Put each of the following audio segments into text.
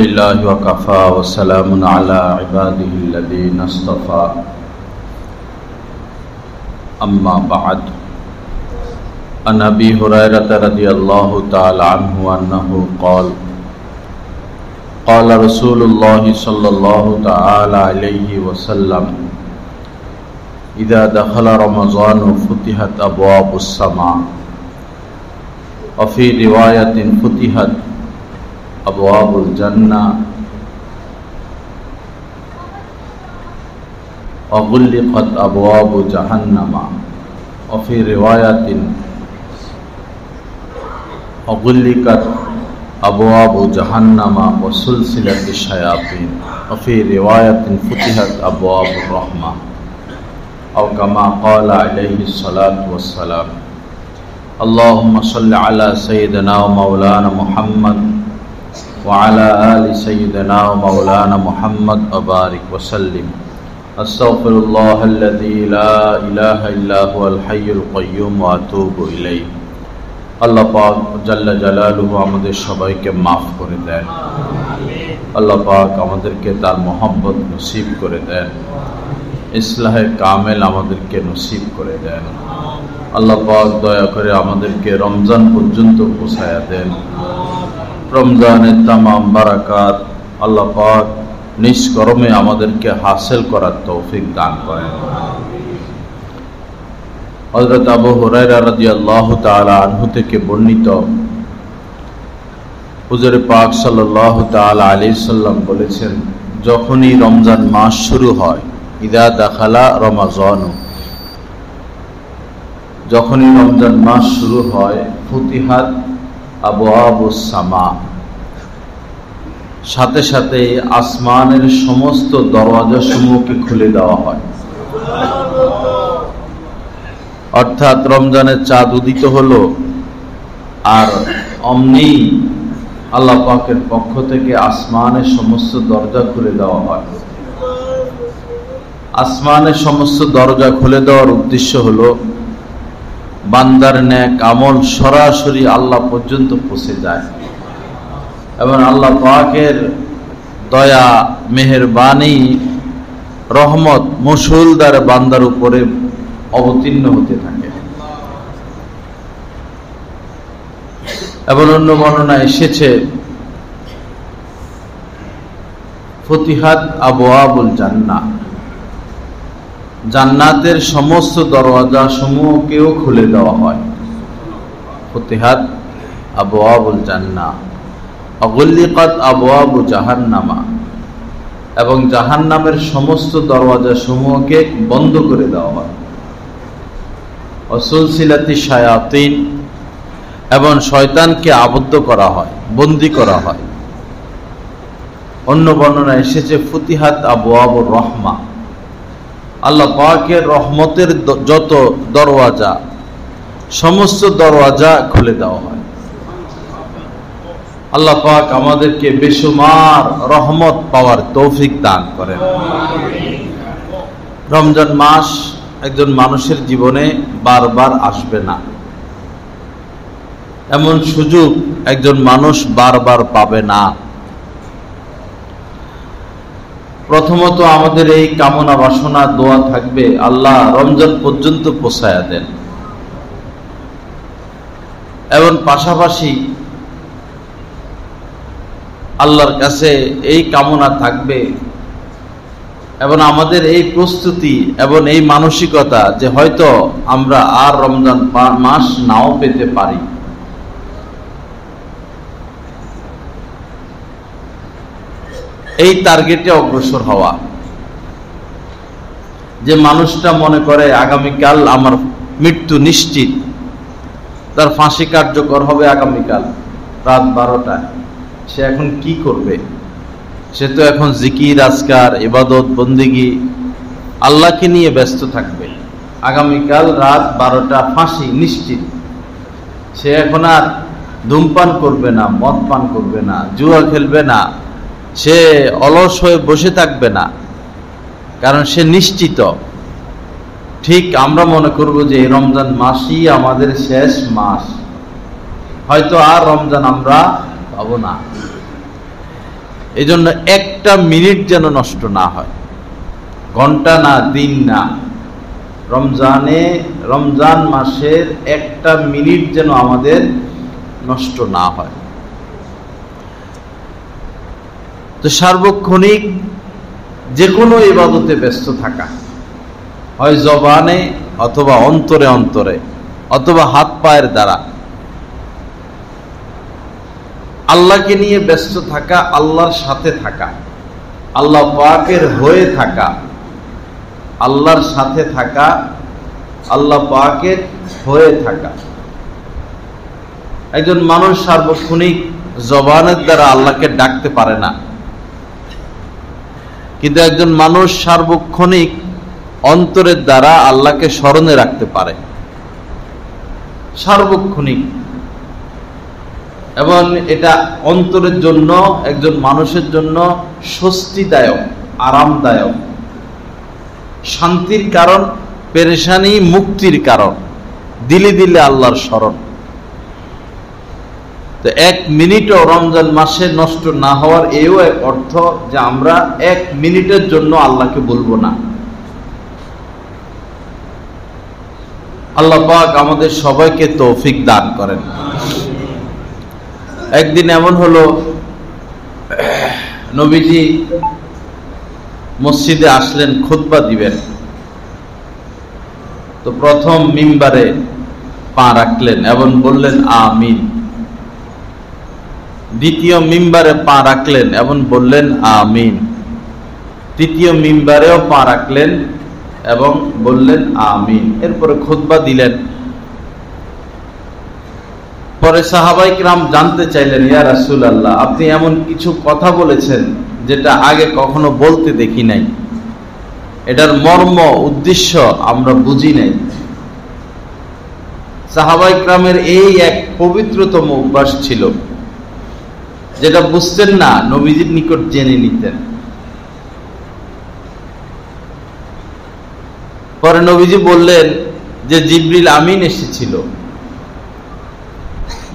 لله وكفى وسلام على عباده الذين اصطفى أما بعد عن أبي هريرة رضي الله تعالى عنه أنه قال قال رسول الله صلى الله تعالى عليه وسلم إذا دخل رمضان فتحت أبواب السماء وفي رواية فتحت أبواب الجنة وغلقت أبواب جهنم وفي رواية وغلقت أبواب جهنم وسلسلة الشياطين وفي رواية فتحت أبواب الرحمة أو كما قال عليه الصلاة والسلام اللهم صل على سيدنا ومولانا محمد وعلى آل سيدنا ومولانا محمد وبارك وسلم أستغفر الله الذي لا إله إلا هو الحي القيوم وأتوب إليه আল্লাহ পাক জাল্লা জালালুহু আমাদের সবাইকে মাফ করে দেন। আল্লাহ পাক আমাদেরকে তার মহব্বত নসিব করে দেন, ইসলাহে কামেল আমাদেরকে নসিব করে দেন। আল্লাহ পাক দয়া করে আমাদেরকে রমজান পর্যন্ত পৌঁছায়া দেন। রমজানের তামাম বারাকাত আল্লাহ পাক নিষ্কর্মে আমাদেরকে হাসিল করার তৌফিক দান করেন। হযরত আবু হুরায়রা রাদিয়াল্লাহু তাআলা আনহু থেকে বর্ণিত, হুজুর পাক সাল্লাল্লাহু তাআলা আলাইহি সাল্লাম বলেছেন, যখনই রমজান মাস শুরু হয়, ইদা দাখালা রমাজান, যখনই রমজান মাস শুরু হয়, ফুতিহাত আবওয়াবুস সামা, সাথে সাথে আসমানের সমস্ত দরওয়াজা সমূহকে খুলে দেওয়া হয়। অর্থাৎ রমজানের চাঁদ উদিত হলো আর অমনি আল্লাহ পাকের পক্ষ থেকে আসমানের সমস্ত দরজা খুলে দেওয়া হয়। আসমানের সমস্ত দরজা খুলে দেওয়ার উদ্দেশ্য হলো বান্দার নেক আমল সরাসরি আল্লাহ পর্যন্ত পৌঁছে যায় এবং আল্লাহ পাকের দয়া, মেহেরবানি, রহমত মুসুলধার বান্দার উপরে অবতীর্ণ হতে থাকে। এবং অন্য বর্ণনা এসেছে ফতিহাত আবওয়াবুল জান্নাহ, জান্নাতের সমস্ত দরওয়াজা সমূহকেও খুলে দেওয়া হয়। ফতিহাত আবওয়াবুল জান্নাহ ওয়াগুলিকাত আবওয়াবু জাহান্নামা, এবং জাহান্নামের সমস্ত দরওয়াজা সমূহকে বন্ধ করে দেওয়া হয়। ওয়াসুলসিলাতি শায়াতিন, এবং শয়তানকে আবদ্ধ করা হয়, বন্দী করা হয়। অন্য বর্ণনা এসেছে ফুতিহাত আবওয়াবুর রহমা, আল্লাহ পাকের রহমতের যত দরওয়াজা সমস্ত দরওয়াজা খুলে দেওয়া হয়। আল্লাহ পাক আমাদেরকে বেশুমার রহমত পাওয়ার তৌফিক দান করেন। রমজান মাস একজন মানুষের জীবনে বারবার আসবে না, এমন সুযোগ একজন মানুষ বারবার পাবে না। প্রথমত আমাদের এই কামনা বাসনা দোয়া থাকবে, আল্লাহ রমজান পর্যন্ত পৌঁছায়া দেন। এবং পাশাপাশি আল্লাহর কাছে এই কামনা থাকবে এবং আমাদের এই প্রস্তুতি এবং এই মানসিকতা যে হয়তো আমরা আর রমজান মাস নাও পেতে পারি। এই টার্গেটে অগ্রসর হওয়া। যে মানুষটা মনে করে আগামীকাল আমার মৃত্যু নিশ্চিত, তার ফাঁসি কার্যকর হবে আগামীকাল রাত 12টায়, সে এখন কি করবে? সে তো এখন জিকির, আজকার, ইবাদত, বন্দেগী আল্লাহকে নিয়ে ব্যস্ত থাকবে। আগামীকাল রাত 12টা ফাঁসি নিশ্চিত। সে এখন আর ধূমপান করবে না, মদ পান করবে না, জুয়া খেলবে না, সে অলস হয়ে বসে থাকবে না, কারণ সে নিশ্চিত। ঠিক আমরা মনে করব যে এই রমজান মাসই আমাদের শেষ মাস, হয়তো আর রমজান আমরা পাবো না। এই জন্য একটা মিনিট যেন নষ্ট না হয়, ঘন্টা না, দিন না, রমজান মাসের একটা মিনিট যেন আমাদের নষ্ট না হয়। তো সার্বক্ষণিক যে কোনো ইবাদতে ব্যস্ত থাকা, হয় জবানে অথবা অন্তরে অন্তরে অথবা হাত পায়ের দ্বারা, আল্লাহকে নিয়ে ব্যস্ত থাকা, আল্লাহর সাথে থাকা, আল্লাহ পাকের হয়ে থাকা, আল্লাহর সাথে থাকা, আল্লাহ পাকের হয়ে থাকা। একজন মানুষ সার্বক্ষণিক জবানের দ্বারা আল্লাহকে ডাকতে পারে না, কিন্তু একজন মানুষ সার্বক্ষণিক অন্তরের দ্বারা আল্লাহকে স্মরণে রাখতে পারে, সার্বক্ষণিক। এবং এটা অন্তরের জন্য, একজন মানুষের জন্য স্বস্তিদায়ক, আরামদায়ক, শান্তির কারণ, পেরেশানি মুক্তির কারণ, দিলে দিলে আল্লাহর স্মরণ। তো এক মিনিটও রমজান মাসে নষ্ট না হওয়ার এও এক অর্থ যে আমরা এক মিনিটের জন্য আল্লাহকে বলবো না। আল্লাহ পাক আমাদের সবাইকে তৌফিক দান করেন। একদিন এমন হলো, নবীজি মসজিদে আসলেন, খুতবা দিবেন। তো প্রথম মিম্বারে পা রাখলেন এবং বললেন আমিন। দ্বিতীয় মিম্বারে পা রাখলেন এবং বললেন আমিন। তৃতীয় মিম্বারেও পা রাখলেন এবং বললেন আমিন। এরপরে খুতবা দিলেন। পরে সাহাবায়ে কিরাম জানতে চাইলেন, ইয়া রাসূলুল্লাহ, আপনি এমন কিছু কথা বলেছেন যেটা আগে কখনো বলতে দেখি নাই, এটার মর্ম উদ্দেশ্য আমরা বুঝি নাই। সাহাবায়ে কিরামের এই এক পবিত্রতম অভ্যাস ছিল, যেটা বুঝতেন না নবীজির নিকট জেনে নিতেন। পরে নবীজি বললেন যে জিবরিল আমিন এসেছিল।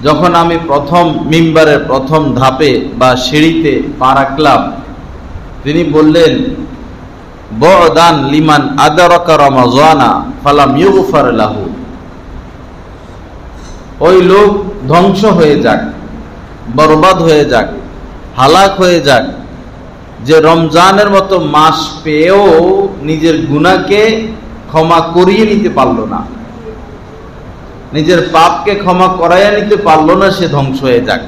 যখন আমি প্রথম মিম্বারের প্রথম ধাপে বা সিঁড়িতে পা রাখলাম, তিনি বললেন, বু'দান লিমান আদরাকা রমাযানা ফালাম ইউগফার লাহু। ওই লোক ধ্বংস হয়ে যাক, বরবাদ হয়ে যাক, হালাক হয়ে যাক, যে রমজানের মতো মাস পেয়েও নিজের গুনাহকে ক্ষমা করিয়ে নিতে পারল না, নিজের পাপকে ক্ষমা করাইয়া নিতে পারল না, সে ধ্বংস হয়ে যাক।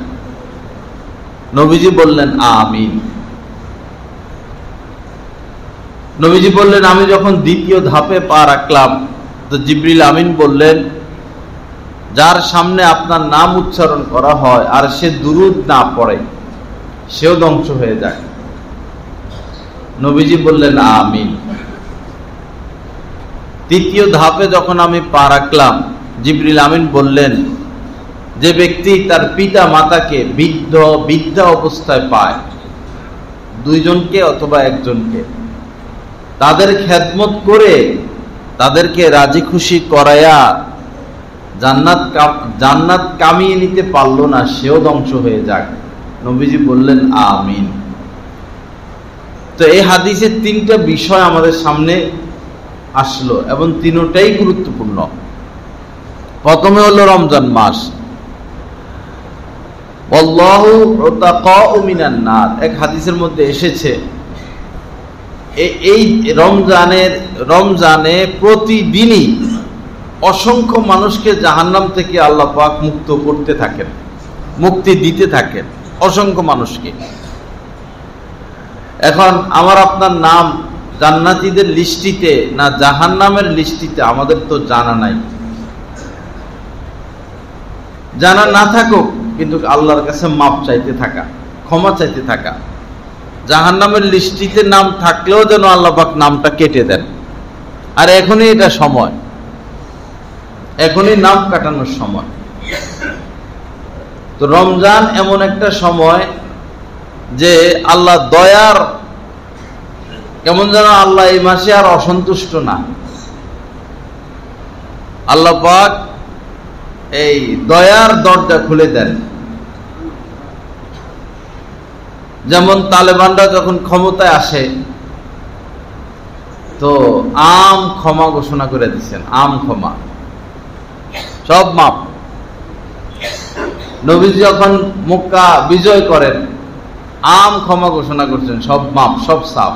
নবীজি বললেন আমিন। নবীজি বললেন, আমি যখন দ্বিতীয় ধাপে পা রাখলাম, তো জিবরিল আমিন বললেন, যার সামনে আপনার নাম উচ্চারণ করা হয় আর সে দুরূদ না পড়ে, সেও ধ্বংস হয়ে যায়। নবীজি বললেন আমিন। তৃতীয় ধাপে যখন আমি পা রাখলাম, জিবরিল আমিন বললেন, যে ব্যক্তি তার পিতা মাতাকে বৃদ্ধা অবস্থায় পায়, দুইজনকে অথবা একজনকে, তাদের খেদমত করে তাদেরকে রাজি খুশি করায়া জান্নাত কামিয়ে নিতে পারলো না, সেও ধ্বংস হয়ে যাক। নবীজি বললেন আমিন। তো এই হাদিসের তিনটা বিষয় আমাদের সামনে আসলো এবং তিনটাই গুরুত্বপূর্ণ। প্রথমে হলো রমজান মাস, আল্লাহু উতাকাউ মিনান নার। এক হাদিসের মধ্যে এসেছে, এই রমজানে প্রতিদিনই অসংখ্য মানুষকে জাহান্নাম থেকে আল্লাহ পাক মুক্ত করতে থাকেন, মুক্তি দিতে থাকেন অসংখ্য মানুষকে। এখন আমার আপনার নাম জান্নাতীদের লিস্টিতে না জাহান্নামের লিস্টিতে আমাদের তো জানা নাই। জানা না থাকুক, কিন্তু আল্লাহর কাছে মাপ চাইতে থাকা, ক্ষমা চাইতে থাকা। জাহান্নামের লিস্টিতে নাম থাকলেও যেন আল্লাহ পাক নামটা কেটে দেন। আর এখনই এটা সময়, এখনই নাম কাটানোর সময়। তো রমজান এমন একটা সময় যে আল্লাহ দয়ার, কেমন যেন আল্লাহ এই মাসে আর অসন্তুষ্ট না। আল্লাহ পাক এই দয়ার দরজা খুলে দেন। যেমন তালেবানরা যখন ক্ষমতায় আসে তো আম ক্ষমা ঘোষণা করে দিচ্ছেন, আম ক্ষমা, সব মাপ। নবীজি যখন মক্কা বিজয় করেন আম ক্ষমা ঘোষণা করছেন, সব মাপ, সব সাফ।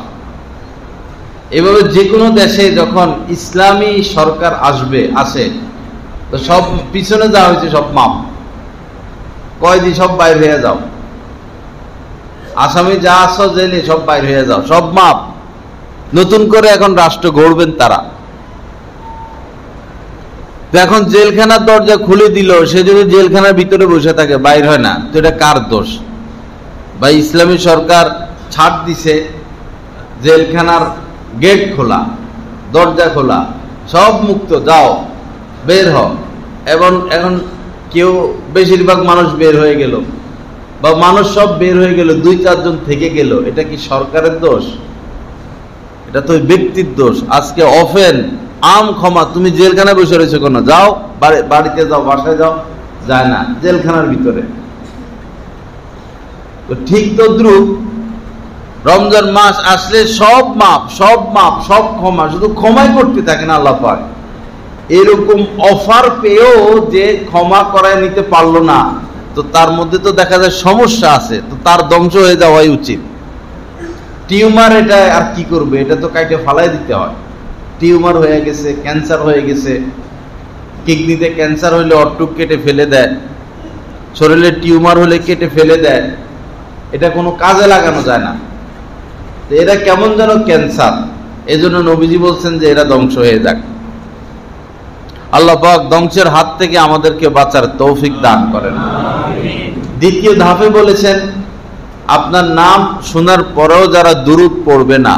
এভাবে যে কোনো দেশে যখন ইসলামী সরকার আসে তো সব পিছনে যা হয়েছে সব মাপ, কয়দি সব বাইর হয়ে যাও, আসামি যা আছো জেলে সব বাইর হয়ে যাও, সব মাপ। নতুন করে এখন রাষ্ট্র গড়বেন তারা। এখন জেলখানার দরজা খুলে দিল, সে যদি জেলখানার ভিতরে বসে থাকে, বাইর হয় না, তো এটা কার দোষ? বা ইসলামী সরকার ছাড় দিছে, জেলখানার গেট খোলা, দরজা খোলা, সব মুক্ত, যাও বের হও। এবং এখন কেউ বেশিরভাগ মানুষ বের হয়ে গেল, বা মানুষ সব বের হয়ে গেল, 2-4 জন থেকে গেল, এটা কি সরকারের দোষ? এটা তো ব্যক্তির দোষ। আজকে অফেন আম ক্ষমা, তুমি জেলখানায় বসে রয়েছো কেন? যাও বাড়িতে যাও, বাসায় যাও, যায় না, জেলখানার ভিতরে। তো ঠিক তদ্রুপ রমজান মাস আসলে সব মাপ, সব মাপ, সব ক্ষমা, শুধু ক্ষমাই করতে থাকেন আল্লাহ পাক। এরকম অফার পেয়েও যে ক্ষমা করায় নিতে পারলো না, তো তার মধ্যে তো দেখা যায় সমস্যা আছে, তো তার ধ্বংস হয়ে যাওয়াই উচিত। টিউমার, এটা আর কি করবে? এটা তো কাইটে ফালাই দিতে হয়। টিউমার হয়ে গেছে, ক্যান্সার হয়ে গেছে, কিডনিতে ক্যান্সার হইলে অট্টুক কেটে ফেলে দেয়, শরীরে টিউমার হলে কেটে ফেলে দেয়, এটা কোনো কাজে লাগানো যায় না। তো এরা কেমন যেন ক্যান্সার, এজন্য নবীজি বলছেন যে এরা ধ্বংস হয়ে যাক। আল্লাহ পাক ধ্বংসের হাত থেকে আমাদেরকে বাঁচার তৌফিক দান করেন। দ্বিতীয় ধাপে বলেছেন আপনার নাম শোনার পরেও যারা দুরূদ পড়বে না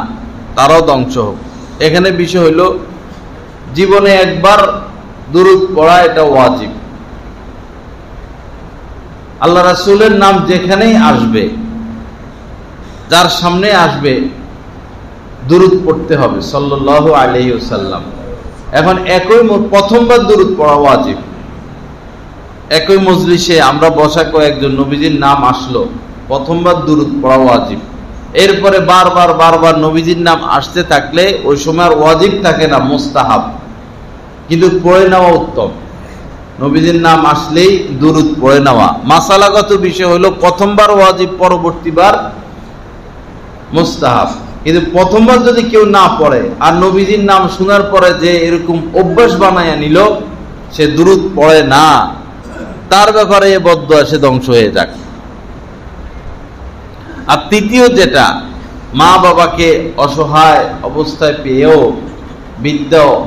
তারাও ধ্বংস হোক। এখানে বিষয় হইল জীবনে একবার দুরূদ পড়া এটা ওয়াজিব। আল্লাহ রাসূলের নাম যেখানেই আসবে, যার সামনে আসবে, দুরূদ পড়তে হবে সাল্লাল্লাহু আলাইহি ওয়াসাল্লাম। এখন প্রথমবার দুরূদ পড়া ওয়াজিব। একই মজলিসে আমরা বসা কয়েকজন, নবীজির নাম আসলো, প্রথমবার দুরূদ পড়া ওয়াজিব। এরপরে বারবার নবীজির নাম আসতে থাকলে ওই সময় আর ওয়াজিব থাকে না, মুস্তাহাব, কিন্তু পড়ে নেওয়া উত্তম। নবীজির নাম আসলেই দুরূদ পড়ে নেওয়া। মাসালাগত বিষয় হলো প্রথমবার ওয়াজিব, পরবর্তীবার মুস্তাহাব। কিন্তু প্রথমবার যদি কেউ না পড়ে আর নবীজির নাম শোনার পরে যে এরকম অভ্যাস বানায়া নিল, সে দুরূদ পড়ে না, তার ব্যাপারে এ বদদোয়া, সে ধ্বংস হয়ে যাক। আর তৃতীয় যেটা, মা বাবাকে অসহায় অবস্থায় পেয়েও,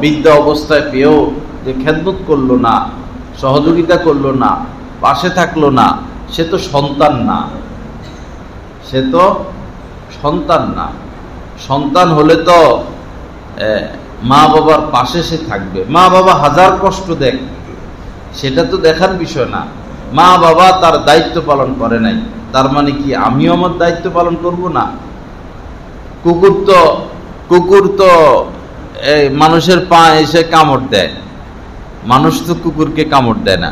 বৃদ্ধ অবস্থায় পেয়েও যে খেদমত করলো না, সহযোগিতা করলো না, পাশে থাকলো না, সে তো সন্তান না, সে তো সন্তান না। সন্তান হলে তো মা বাবার পাশে সে থাকবে। মা বাবা হাজার কষ্ট দেখ, সেটা তো দেখার বিষয় না। মা বাবা তার দায়িত্ব পালন করে নাই, তার মানে কি আমিও আমার দায়িত্ব পালন করব না? কুকুর তো মানুষের পা এসে কামড় দেয়, মানুষ তো কুকুরকে কামড় দেয় না।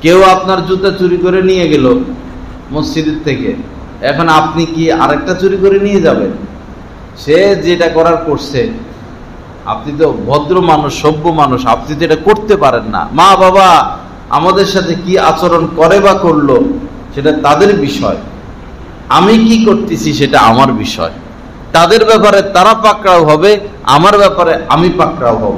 কেউ আপনার জুতা চুরি করে নিয়ে গেল মসজিদের থেকে, এখন আপনি কি আরেকটা চুরি করে নিয়ে যাবেন? সে যেটা করার করছে, আপনি তো ভদ্র মানুষ, সভ্য মানুষ, আপনি তো এটা করতে পারেন না। মা বাবা আমাদের সাথে কি আচরণ করে বা করলো সেটা তাদের বিষয়, আমি কি করতেছি সেটা আমার বিষয়। তাদের ব্যাপারে তারা পাকড়াও হবে, আমার ব্যাপারে আমি পাকড়াও হব।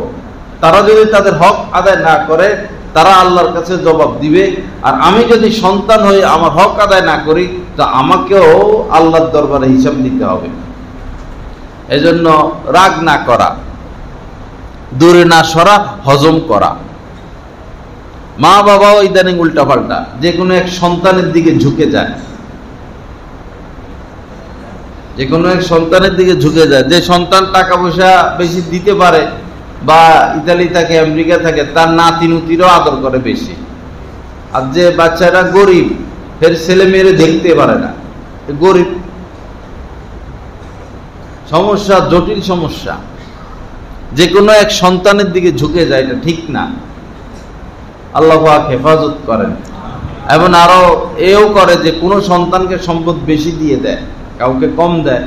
তারা যদি তাদের হক আদায় না করে, তারা আল্লাহর কাছে জবাব দিবে। আর আমি যদি সন্তান হয়ে আমার হক আদায় না করি, তো আমাকেও আল্লাহর দরবারে হিসাব দিতে হবে। এজন্য রাগ না করা, দূরে না সরা, হজম করা। মা বাবাও ইদানিং উল্টাপাল্টা, যে কোনো এক সন্তানের দিকে ঝুঁকে যায়, যে কোনো এক সন্তানের দিকে ঝুঁকে যায়। যে সন্তান টাকা পয়সা বেশি দিতে পারে, বা ইতালি থাকে, আমেরিকা থাকে, তার নাতি নুতিরও আদর করে বেশি। আর যে বাচ্চারা গরিব, ফের ছেলে মেয়েরে দেখতে পারে না, গরিব। সমস্যা, জটিল সমস্যা। যে কোনো এক সন্তানের দিকে ঝুঁকে যায়, এটা ঠিক না। আল্লাহ পাক হেফাজত করেন। এবং আরো এও করে যে কোনো সন্তানকে সম্পদ বেশি দিয়ে দেয়, কাউকে কম দেয়,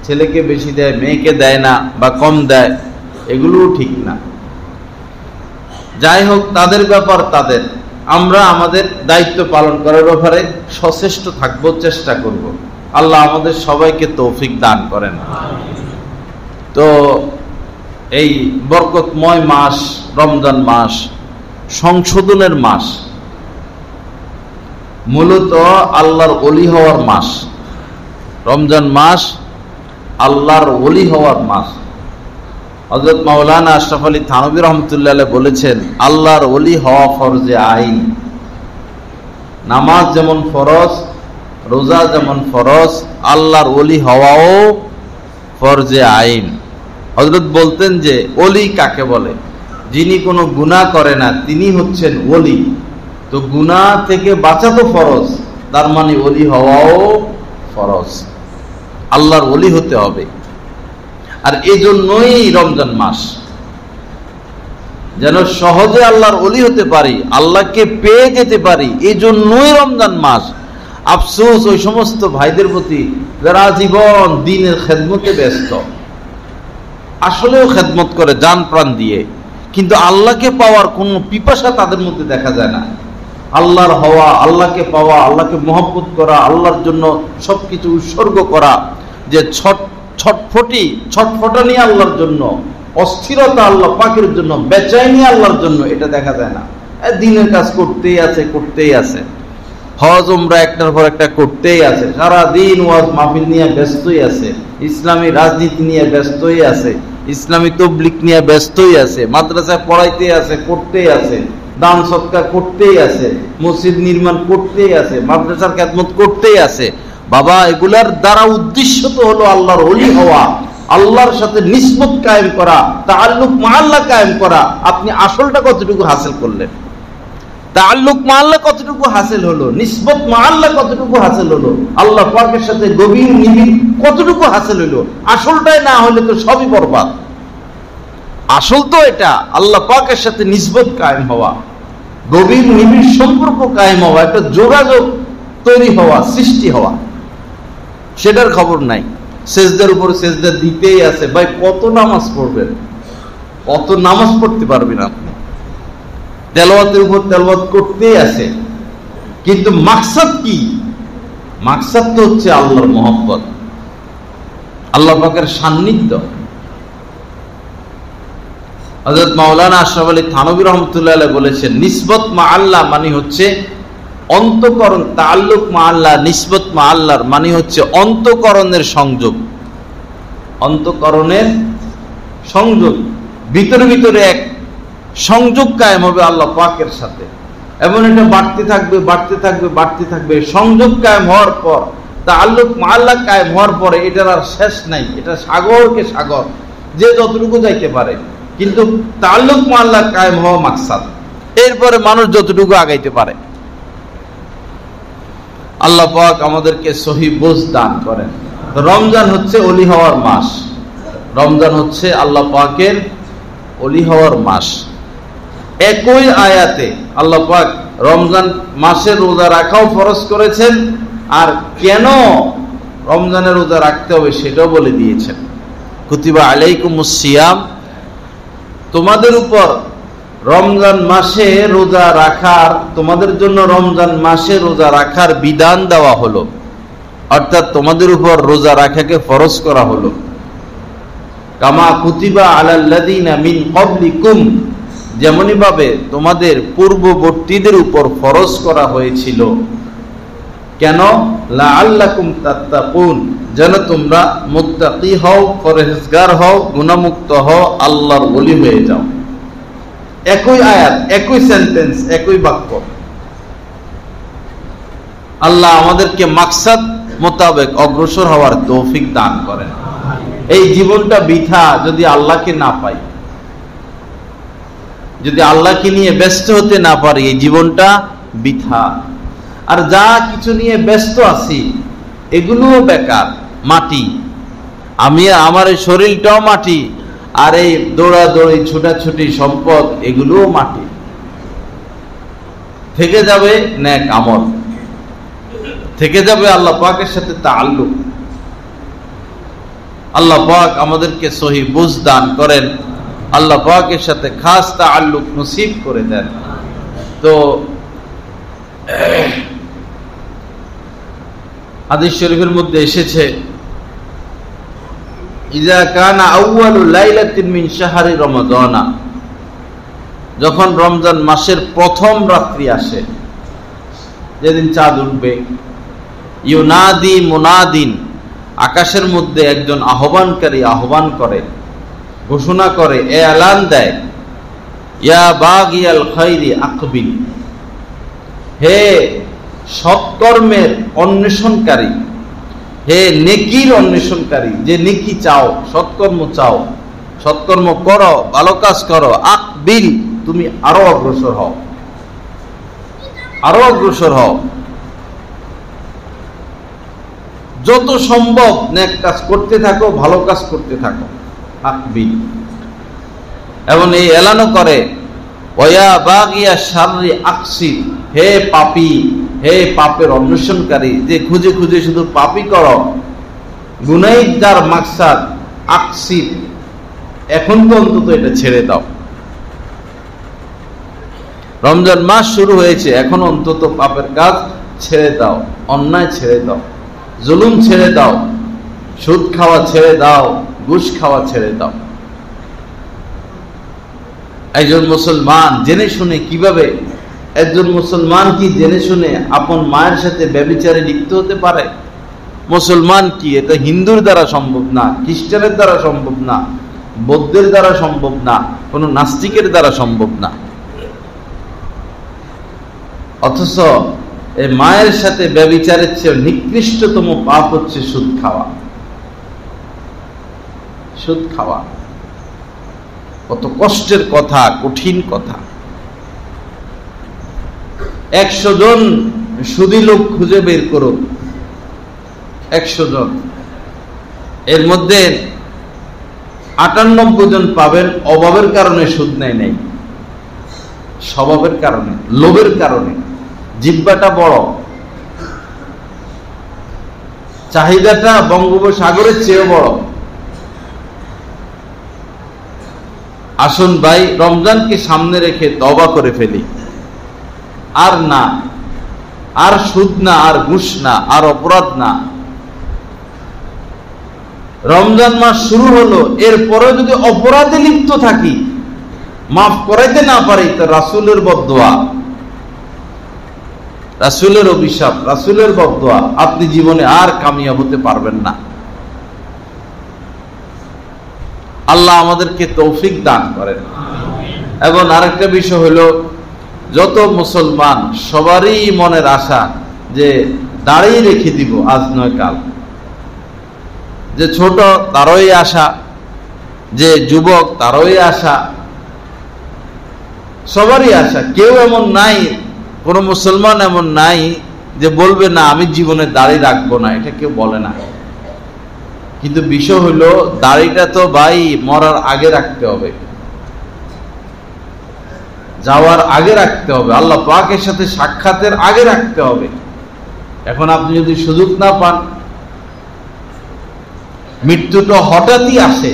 ছেলেকে বেশি দেয়, মেয়েকে দেয় না বা কম দেয়, এগুলোও ঠিক না। যাই হোক, তাদের ব্যাপার তাদের, আমরা আমাদের দায়িত্ব পালন করার ব্যাপারে সচেষ্ট থাকবো, চেষ্টা করব। আল্লাহ আমাদের সবাইকে তৌফিক দান করেন। তো এই বরকতময় মাস রমজান মাস সংশোধনের মাস, মূলত আল্লাহর ওলি হওয়ার মাস। রমজান মাস আল্লাহর ওলি হওয়ার মাস। হযরত মাওলানা আশরাফ আলী থানভী রহমতুল্লাহ আলাইহি বলেছেন, আল্লাহর ওলি হওয়া ফরজে আইন। নামাজ যেমন ফরজ, রোজা যেমন ফরজ, আল্লাহর ওলি হওয়াও ফরজে আইন। হযরত বলতেন যে ওলি কাকে বলে? যিনি কোনো গুনাহ করে না তিনি হচ্ছেন ওলি। তো গুনাহ থেকে বাঁচা তো ফরজ, তার মানে ওলি হওয়াও ফরজ। আল্লাহর ওলি হতে হবে। আর এই জন্যই রমজান মাস, যেন সহজে আল্লাহর ওলি হতে পারি, আল্লাহকে পেয়ে যেতে পারি, এই জন্যই রমজান মাস। আফসোস ওই সমস্ত ভাইদের প্রতি যারা জীবন দ্বীনের খেদমতে ব্যস্ত, আসলেও খেদমত করে জান প্রাণ দিয়ে, কিন্তু আল্লাহকে পাওয়ার কোনো পিপাসা তাদের মধ্যে দেখা যায় না। আল্লাহর হওয়া, আল্লাহকে পাওয়া, আল্লাহকে মহব্বত করা, আল্লাহর জন্য সবকিছু উৎসর্গ করা, যে ছটফটানি আল্লাহর জন্য, অস্থিরতা আল্লাহ পাকের জন্য, বেচাইনি আল্লাহর জন্য, এটা দেখা যায় না। দিনের কাজ করতেই আছে, হজ উমরা একটার পর একটা করতেই আছে, সারা দিন ওয়াজ মাহফিল নিয়ে ব্যস্তই আছে, ইসলামী রাজনীতি নিয়ে ব্যস্তই আছে, ইসলামী তাবলীগ নিয়ে ব্যস্তই আছে, মাদ্রাসায় পড়াইতে আছে, করতেই আছে, দান সদকা করতেই আছে, মসজিদ নির্মাণ করতেই আছে, মাদ্রাসার খেদমত করতেই আছে। বাবা, এগুলার দ্বারা উদ্দেশ্য তো হলো আল্লাহর ওলি হওয়া, আল্লাহর সাথে নিসবত কায়েম করা, তাআল্লুক মা আল্লাহ কায়েম করা। আপনি আসলটা কতটুকু হাসিল করলেন? তাআল্লুক মা আল্লাহ কতটুকু হাসিল হলো? নিসবত মা আল্লাহ কতটুকু হাসিল হলো? আল্লাহ পাকের সাথে গভীর নিবিড় কতটুকু হাসিল হলো? আসলটাই না হলে তো সবই বরবাদ। আসল তো এটা, আল্লাহ পাকের সাথে নিসবত কায়েম হওয়া, গভীর নিবিড় সম্পর্ক কায়েম হওয়া, একটা যোগাযোগ তৈরি হওয়া, সৃষ্টি হওয়া। সেটার খবর নাই, সেজদার উপর সেজদা দিতেই আছে। ভাই, কত নামাজ পড়বেন? কত নামাজ পড়তে পারবেন আপনি? তেলাওয়াতের উপর তেলাওয়াত করতেই আছে, কিন্তু মাকসাদ কি? মাকসাদ তো হচ্ছে আল্লাহর মহব্বত, আল্লাহ পাকের সান্নিধ্য। হযরত মাওলানা আশরাফ আলী থানভী রহমতুল্লাহ আলাইহি বলেছেন, নিসবত মা আল্লাহ মানে হচ্ছে অন্তঃকরণ, তাআল্লুক মা আল্লাহ, নিসবত মা আল্লাহর মানে হচ্ছে অন্তঃকরণের সংযোগ। অন্তঃকরণের সংযোগ, ভিতরে ভিতরে এক সংযোগ কায়েম হবে আল্লাহ পাকের সাথে, এবং এটা বাড়তে থাকবে, বাড়তে থাকবে, বাড়তে থাকবে। সংযোগ কায়েম হওয়ার পর, তাআল্লুক মা আল্লাহ কায়েম হওয়ার পরে এটার আর শেষ নাই। এটা সাগরকে সাগর, যে যতটুকু যাইতে পারে, কিন্তু তাআল্লুক মা আল্লাহ কায়েম হওয়া মাকসাদ। এরপরে মানুষ যতটুকু আগাইতে পারে। আল্লাহ পাক আমাদেরকে সহি বুঝ দান করেন। রমজান হচ্ছে ওলি হওয়ার মাস, রমজান হচ্ছে আল্লাহ পাকের ওলি হওয়ার মাস। একই আয়াতে আল্লাহ পাক রমজান মাসের রোজা রাখাও ফরজ করেছেন, আর কেন রমজানের রোজা রাখতে হবে সেটাও বলে দিয়েছেন। কুতিবা আলাইকুমুস সিয়াম, তোমাদের উপর রমজান মাসে রোজা রাখার, তোমাদের জন্য রমজান মাসে রোজা রাখার বিধান দেওয়া হলো, অর্থাৎ তোমাদের উপর রোজা রাখাকে ফরজ করা হলো। কামা কুতিবা আলাল্লাযিনা মিন ক্বাবলিকুম, যেমনি ভাবে তোমাদের পূর্ববর্তীদের উপর ফরজ করা হয়েছিল। কেন? লাআল্লাকুম তাত্তাকুন, যেন তোমরা মুত্তাকি হও, পরহেজগার হও, গুনাহমুক্ত হও, আল্লাহর ওলি হয়ে যাও। একই আয়াত, একই সেন্টেন্স, একই বাক্য। আল্লাহ আমাদেরকে মাকসাদ মোতাবেক অগ্রসর হওয়ার তৌফিক দান করেন। এই জীবনটা বৃথা যদি আল্লাহকে না পাই, যদি আল্লাহকে নিয়ে ব্যস্ত হতে না পারি, এই জীবনটা বৃথা। আর যা কিছু নিয়ে ব্যস্ত আছি এগুলোও বেকার, মাটি। আমার এই শরীরটাও মাটি, আর এই দৌড়াদৌড়ি ছোটাছুটি সম্পদ এগুলোও মাটি। থেকে যাবে নেক আমল, থেকে যাবে আল্লাহ পাকের সাথে তাআল্লুক। আল্লাহ পাক আমাদেরকে সহি বুঝ দান করেন, আল্লাহ পাকের সাথে খাস তাআল্লুক নসিব করে দেন। তো হাদিস শরীফের মধ্যে এসেছে, ইজা কানা আউয়ালু লাইলাতিন মিন শাহরি রমাদানা, যখন রমজান মাসের প্রথম রাত্রি আসে, যেদিন চাঁদ উঠবে, ইউনাদি মুনাদিন, আকাশের মধ্যে একজন আহ্বানকারী আহ্বান করে, ঘোষণা করে, এলান দেয়, ইয়া বাগিয়াল খাইরি আকবিল, হে সৎকর্মের অন্বেষণকারী, হে নেকির অন্বেষণকারী, যে নেকি চাও, সৎকর্ম চাও, সৎকর্ম করো, ভালো কাজ করো, আকবিল, তুমি আরো অগ্রসর হও, আরো অগ্রসর হও, যত সম্ভব নেক কাজ করতে থাকো, ভালো কাজ করতে থাকো, আকবিল। এবং এই এলানও করে, ওয়া বাগিয়া শাররি আকসির, হে পাপী, হে পাপের অন্বেষণকারী, যে খুঁজে খুঁজে শুধু পাপই করো, গুনাইদার মাকসাদ আকসির, এখন তো অন্তত এটা ছেড়ে দাও। রমজান মাস শুরু হয়েছে, এখন অন্তত পাপের কাজ ছেড়ে দাও, অন্যায় ছেড়ে দাও, জুলুম ছেড়ে দাও, সুদ খাওয়া ছেড়ে দাও, ঘুষ খাওয়া ছেড়ে দাও। একজন মুসলমান জেনে শুনে কিভাবে, একজন মুসলমান কি জেনে শুনে আপন মায়ের সাথে ব্যভিচারে লিপ্ত হতে পারে? মুসলমান কি, এটা হিন্দুর দ্বারা সম্ভব না, খ্রিস্টানের দ্বারা সম্ভব না, বৌদ্ধের দ্বারা সম্ভব না, কোন নাস্তিকের দ্বারা সম্ভব না। অথচ এই মায়ের সাথে ব্যভিচারের চেয়ে নিকৃষ্টতম পাপ হচ্ছে সুদ খাওয়া। সুদ খাওয়া কত কষ্টের কথা, কঠিন কথা। 100 জন সুদী লোক খুঁজে বের করুন, 100 জন, এর মধ্যে 98 জন পাবেন অভাবের কারণে সুদ নেয় নাই, স্বভাবের কারণে, লোভের কারণে, জিহ্বাটা বড়, চাহিদাটা বঙ্গোপসাগরের চেয়ে বড়। আসুন ভাই, রমজানকে সামনে রেখে তওবা করে ফেলি। আর না, আর সুদ না, আর ঘুষ না, আর অপরাধ না। রমজান মাস শুরু হলো, এরপরে যদি অপরাধে লিপ্ত থাকি, মাফ করাইতে না পারি, তো রাসূলের বদদোয়া, রাসূলের অভিশাপ, রাসূলের বদদোয়া, আপনি জীবনে আর কামিয়াব হতে পারবেন না। আল্লাহ আমাদেরকে তৌফিক দান করেন। এবং আরেকটা বিষয় হলো, যত মুসলমান সবারই মনের আশা যে দাঁড়িয়ে রেখে দিব আজ নয় কাল, যে ছোট তারই আশা, যে যুবক তারই আশা, সবারই আশা। কেউ এমন নাই, কোন মুসলমান এমন নাই যে বলবে না আমি জীবনে দাড়ি রাখবো না, এটা কেউ বলে না। কিন্তু বিষয় হলো, দাড়িটা তো ভাই মরার আগে রাখতে হবে, যাওয়ার আগে রাখতে হবে, আল্লাহ পাকের সাথে সাক্ষাতের আগে রাখতে হবে। এখন আপনি যদি সুযোগ না পান, মৃত্যুটা হঠাৎই আসে,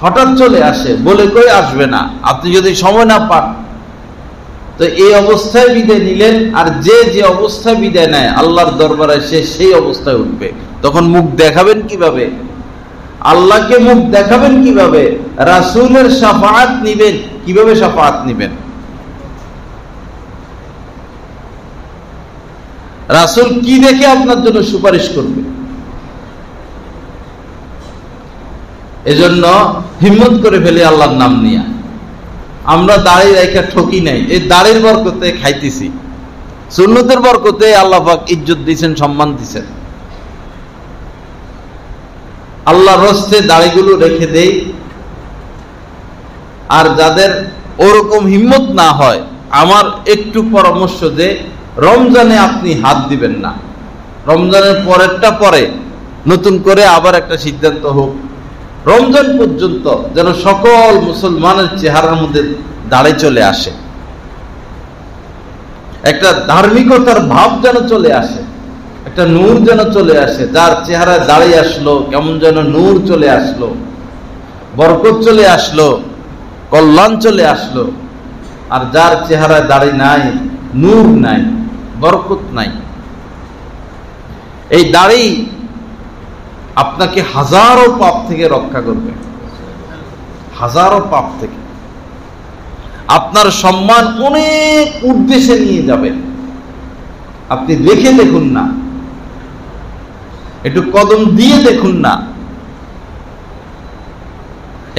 হঠাৎ চলে আসে, বলে কই আসবে না। আপনি যদি সময় না পান, তো এই অবস্থায় বিদায় নিলেন। আর যে যে অবস্থায় বিদায় নেয়, আল্লাহর দরবারে সে সেই অবস্থায় উঠবে। তখন মুখ দেখাবেন কিভাবে? আল্লাহকে মুখ দেখাবেন কিভাবে? রাসূলের শাফাআত নিবেন কিভাবে? শাফাআত নিবেন, রাসূল কি দেখে আপনার জন্য সুপারিশ করবে? এজন্য হিম্মত করে ফেলে আল্লাহর নাম নিয়ে। আমরা দাড়ি রেখা ঠকি নাই, এই দাড়ির বরকতে খাইতেছি, সুন্নতের বরকতে আল্লাহ পাক ইজ্জত দিয়েছেন, সম্মান দিয়েছেন। আল্লাহর রাস্তে দাড়িগুলো রেখে দেই। আর যাদের ওরকম হিম্মত না হয়, আমার একটু পরামর্শ যে রমজানে আপনি হাত দিবেন না, রমজানের পরেরটা পরে নতুন করে আবার একটা সিদ্ধান্ত হোক, রমজান পর্যন্ত যেন সকল মুসলমানের চেহারার মধ্যে দাড়ি চলে আসে। একটা ধার্মিকতার ভাব যেন চলে আসে, একটা নূর যেন চলে আসে। যার চেহারায় দাঁড়িয়ে আসলো কেমন যেন নূর চলে আসলো, বরকত চলে আসলো, কল্যাণ চলে আসলো। আর যার চেহারায় দাঁড়িয়ে নাই, নূর নাই, বরকত নাই, এই দাড়ি আপনাকে হাজারো পাপ থেকে রক্ষা করবে, হাজারো পাপ থেকে। আপনার সম্মান অনেক উদ্দেশ্যে নিয়ে যাবে। আপনি দেখে দেখুন না, একটু কদম দিয়ে দেখুন না,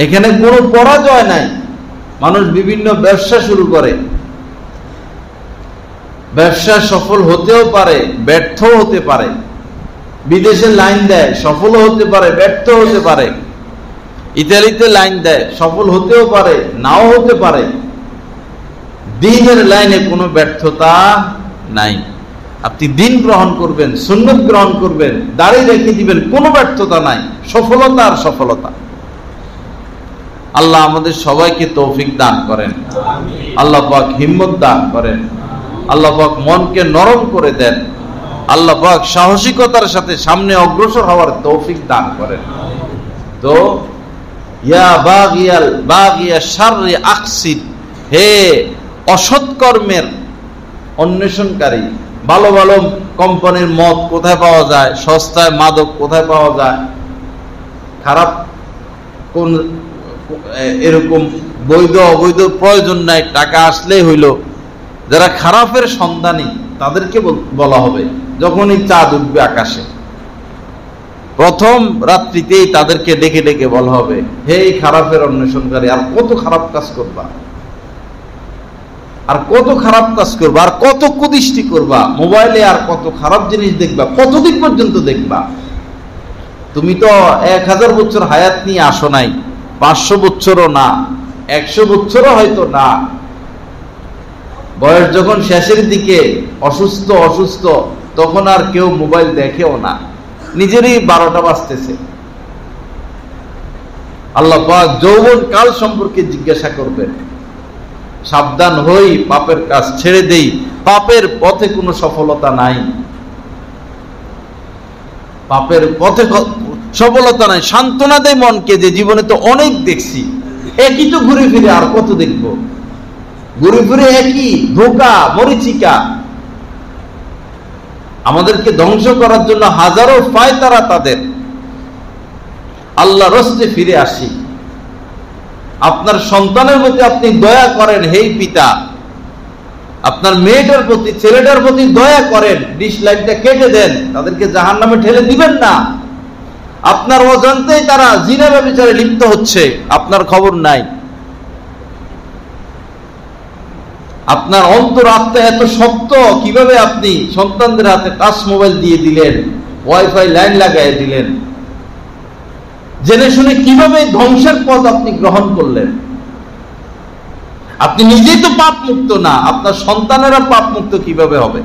এখানে কোনো পরাজয় নাই। মানুষ বিভিন্ন ব্যবসা শুরু করে, ব্যবসা সফল হতেও পারে, ব্যর্থ হতে পারে। বিদেশে লাইন দেয়, সফল হতে পারে, ব্যর্থ হতে পারে। ইতালিতে লাইন দেয়, সফল হতেও পারে, নাও হতে পারে। দ্বীনের লাইনে কোনো ব্যর্থতা নাই। আপনি দ্বীন গ্রহণ করবেন, সুন্নত গ্রহণ করবেন, দাঁড়িয়ে রেখে দিবেন, কোনো ব্যর্থতা নাই, সফলতা আর সফলতা। আল্লাহ আমাদের সবাইকে তৌফিক দান করেন, আল্লাহ পাক হিম্মত দান করেন, আল্লাহ পাক মনকে নরম করে দেন, আল্লাহ পাক সাহসিকতার সাথে সামনে অগ্রসর হওয়ার তৌফিক দান করেন। তো ইয়া বাগিয়া শাররি আকসির, হে অসৎ কর্মের অন্বেষণকারী, ভালো ভালো কোম্পানির মদ কোথায় পাওয়া যায়, সস্তায় মাদক কোথায় পাওয়া যায়, খারাপ কোন এরকম বৈধ অবৈধ প্রয়োজন নাই, টাকা আসলেই হইল। যারা খারাপের সন্ধানী তাদেরকে বলা হবে যখনই চাঁদ উঠবে আকাশে, প্রথম রাত্রিতেই তাদেরকে ডেকে ডেকে বলা হবে, হে খারাপের অন্বেষণকারী, আর কত খারাপ কাজ করবা, আর কত খারাপ কাজ করবা, আর কত কুদৃষ্টি করবা, মোবাইলে আর কত খারাপ জিনিস দেখবা, কতদিন পর্যন্ত দেখবা? তুমি তো 1000 বছর হায়াত নিয়ে আসো নাই, 500 বছরও না, 100 বছরও হয়তো না। বয়স যখন শেষের দিকে, অসুস্থ, তখন আর কেউ মোবাইল দেখেও না, নিজেরই 12টা বাজতেছে। আল্লাহ পাক যৌবন কাল সম্পর্কে জিজ্ঞাসা করবেন। সাবধান হই, পাপের কাজ ছেড়ে দেই, পাপের পথে কোনো সফলতা নাই, পাপের পথে সফলতা নাই। সান্ত্বনা দেয় মনকে যে জীবনে তো অনেক দেখছি, একই তো ঘুরে ফিরে, আর কত দেখবো? ঘুরে ফিরে একই ধোঁকা, মরিচিকা। আমাদেরকে ধ্বংস করার জন্য হাজারো ফায়তারা তাদের। আল্লাহ রস্তে ফিরে আসি। আপনার সন্তানের প্রতি আপনি দয়া করেন, হে পিতা, আপনার মেয়েটার প্রতি, ছেলেটার প্রতি দয়া করেন, ডিশ লাইনটা কেটে দেন, তাদেরকে জাহান্নামে ঠেলে দিবেন না। আপনার অজান্তেই তারা জিনা ব্যভিচারে লিপ্ত হচ্ছে, আপনার খবর নাই। আপনার অন্তর আত্মা এত শক্ত, কিভাবে আপনি সন্তানদের হাতে টাচ মোবাইল দিয়ে দিলেন, ওয়াইফাই লাইন লাগাই দিলেন, জেনে শুনে কিভাবে ধ্বংসের পথ আপনি গ্রহণ করলেন? আপনি নিজেই তো পাপ মুক্ত না, আপনার সন্তানেরা পাপ মুক্ত কিভাবে হবে?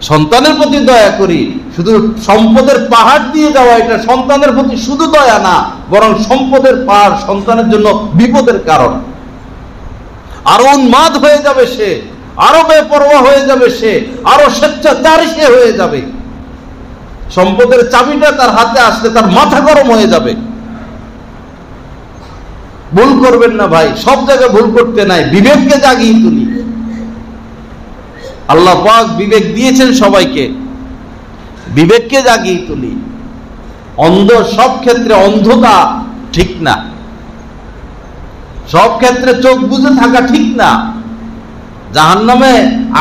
সন্তানের প্রতি দয়া করি, শুধু সম্পদের পাহাড় দিয়ে যাওয়া এটা সন্তানের প্রতি শুধু দয়া না, বরং সম্পদের পাহাড় সন্তানের জন্য বিপদের কারণ। আরো উন্মাদ হয়ে যাবে সে, আরো বেপরোয়া হয়ে যাবে সে, আরো স্বেচ্ছাচারী সে হয়ে যাবে। সম্পদের চাবিটা তার হাতে আসলে তার মাথা গরম হয়ে যাবে। ভুল করবেন না ভাই, সব জায়গায় ভুল করতে নাই, বিবেককে জাগিয়ে তুলি। আল্লাহ পাক বিবেক দিয়েছেন সবাইকে, বিবেককে জাগিয়ে তুলি। অন্ধ সব ক্ষেত্রে অন্ধতা ঠিক না, সব ক্ষেত্রে চোখ বুজে থাকা ঠিক না। জাহান্নামে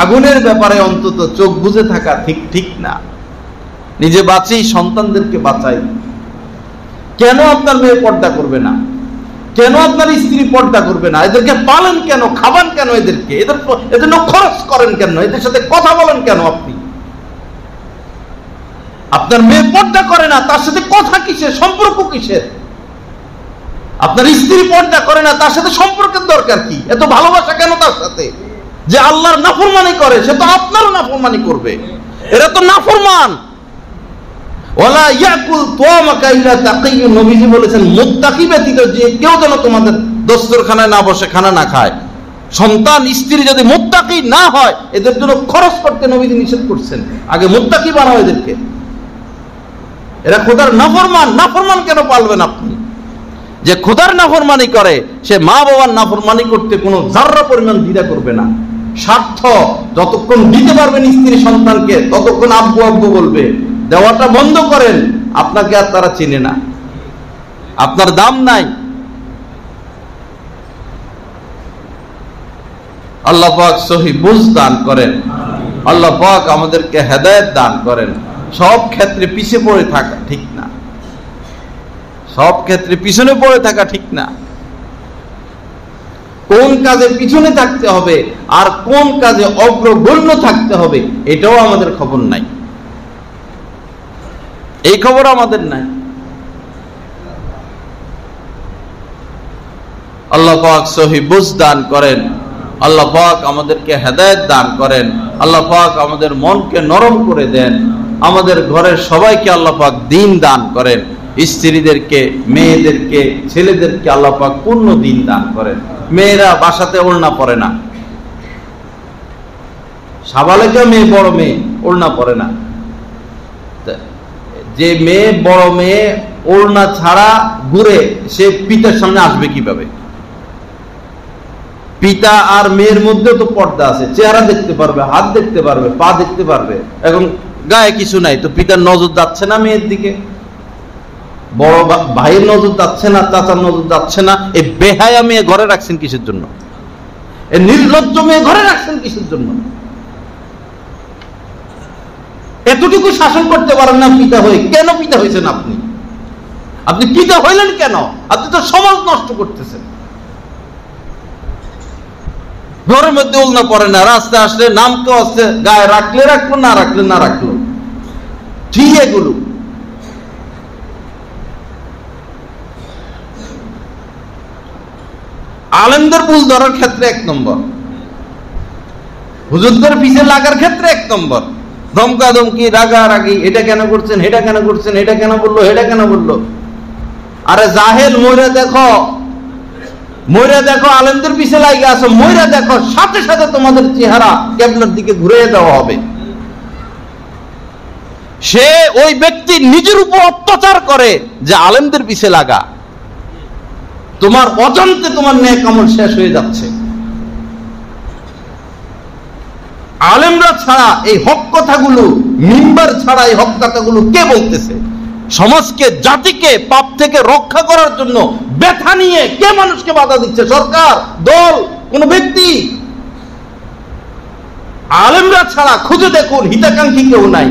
আগুনের ব্যাপারে অন্তত চোখ বুজে থাকা ঠিক না। নিজে বাঁচি, সন্তানদেরকে বাঁচাই। কেন আপনার মেয়ে পর্দা করবে না? কেন আপনার স্ত্রী পর্দা করবে না? এদেরকে পালেন কেন, খাবান কেন, এদেরকে এদের জন্য খরচ করেন কেন, এদের সাথে কথা বলেন কেন? আপনি আপনার মেয়ে পর্দা করে না, তার সাথে কথা কিসের, সম্পর্ক কিসের? আপনার স্ত্রী পর্দা করে না, তার সাথে সম্পর্কের দরকার কি? এত ভালোবাসা কেন তার সাথে? যে আল্লাহর নাফরমানি করে সে তো আপনারও নাফরমানি করবে। এরা তো নাফরমান। ওয়ালা ইয়াকুল তুয়ামাকা ইল্লা তাকিয়্যুন, নবীজি বলেছেন মুত্তাকি ব্যতীত যে কেউ যেন তোমাদের দস্তরখানায় না বসে খানা না খায়। সন্তান স্ত্রী যদি মুত্তাকি না হয়, এদের জন্য খরচ করতে নবীজি নিষেধ করছেন। আগে মুত্তাকি বানাও এদেরকে। এরা খোদার নাফরমান। নাফরমান কেন পালবেন আপনি? যে খোদার নাফরমানি করে সে মা বাবার নাফরমানি করতে কোনো যাররা পরিমাণ দ্বিধা করবে না। স্বার্থ যতক্ষণ দিতে পারবেন স্ত্রী সন্তানকে, ততক্ষণ আব্বু আব্বু বলবে। দেওয়াটা বন্ধ করেন, আপনাকে আর তারা চিনে না, আপনার দাম নাই। আল্লাহ পাক সহি বুঝ দান করেন। আল্লাহ পাক আমাদেরকে হেদায়েত দান করেন। সব ক্ষেত্রে পিছিয়ে পড়ে থাকা ঠিক না, সব ক্ষেত্রে পিছনে পড়ে থাকা ঠিক না। কোন কাজে পিছনে থাকতে হবে আর কোন কাজে অগ্রগণ্য থাকতে হবে, এটাও আমাদের খবর নাই। এই খবর আমাদের নাই। আল্লাহ পাক সহি বুঝ দান করেন। আল্লাহ পাক আমাদেরকে হেদায়েত দান করেন। আল্লাহ পাক আমাদের মনকে নরম করে দেন। আমাদের ঘরের সবাইকে আল্লাহ পাক দ্বীন দান করেন। স্ত্রীদেরকে, মেয়েদেরকে, ছেলেদেরকে আল্লাহ পাক পূর্ণ দ্বীন দান করেন। মেয়েরা বাসাতে ওড়না পরে না, সাবালেকা মেয়ে, বড় মেয়ে ওড়না পরে না। যে মেয়ে, বড় মেয়ে ওড়না ছাড়া ঘুরে, সে পিতার সামনে আসবে কিভাবে? পিতা আর মেয়ের মধ্যে তো পর্দা আছে, চেহারা দেখতে পারবে, হাত দেখতে পারবে, পা দেখতে পারবে, এখন গায়ে কিছু নাই, তো পিতার নজর যাচ্ছে না মেয়ের দিকে? বড় ভাইয়ের নজর যাচ্ছে না, চাচার নজর যাচ্ছে না? এই বেহায়া মেয়ে ঘরে রাখছেন কিসের জন্য? এই নির্লজ্জ মেয়ে ঘরে রাখছেন কিসের জন্য? এতটুকু শাসন করতে পারেন না পিতা হয়ে? কেন পিতা হয়েছেন আপনি? আপনি পিতা হইলেন কেন? আপনি তো সমাজ নষ্ট করতেছেন। ঘরের মধ্যে ওলনা পড়ে না, রাস্তায় আসলে নাম কেউ আসছে, গায়ে রাখলে রাখলো, না রাখলে না রাখলো, ঠিক এগুলো। আলেমদের ভুল ধরার ক্ষেত্রে এক নম্বর, হুজুরদের পিছে লাগার ক্ষেত্রে এক নম্বর, ধমকা ধমকি, রাগারাগি, এটা কেন করছেন, এটা কেন করছেন, এটা কেন বললো, এটা কেন বললো। আরে জাহেল, মইরা দেখো, মইরা দেখো, আলেমদের পিছে লাগে আসো, মইরা দেখো, সাথে সাথে তোমাদের চেহারা কিবলার দিকে ঘুরে দেওয়া হবে। সে ওই ব্যক্তি নিজের উপর অত্যাচার করে যে আলেমদের পিছে লাগা, তোমার অজান্তে তোমার নেক আমল শেষ হয়ে যাচ্ছে। আলেমরা ছাড়া এই হক কথাগুলো, মিম্বার ছাড়া এই হক কথাগুলো কে বলতেছে? সমাজকে, জাতিকে পাপ থেকে রক্ষা করার জন্য ব্যথা নিয়ে কে মানুষকে বাধা দিচ্ছে? সরকার, দল, কোন ব্যক্তি? আলেমরা ছাড়া খুঁজে দেখুন, হিতাকাঙ্ক্ষী কেউ নাই।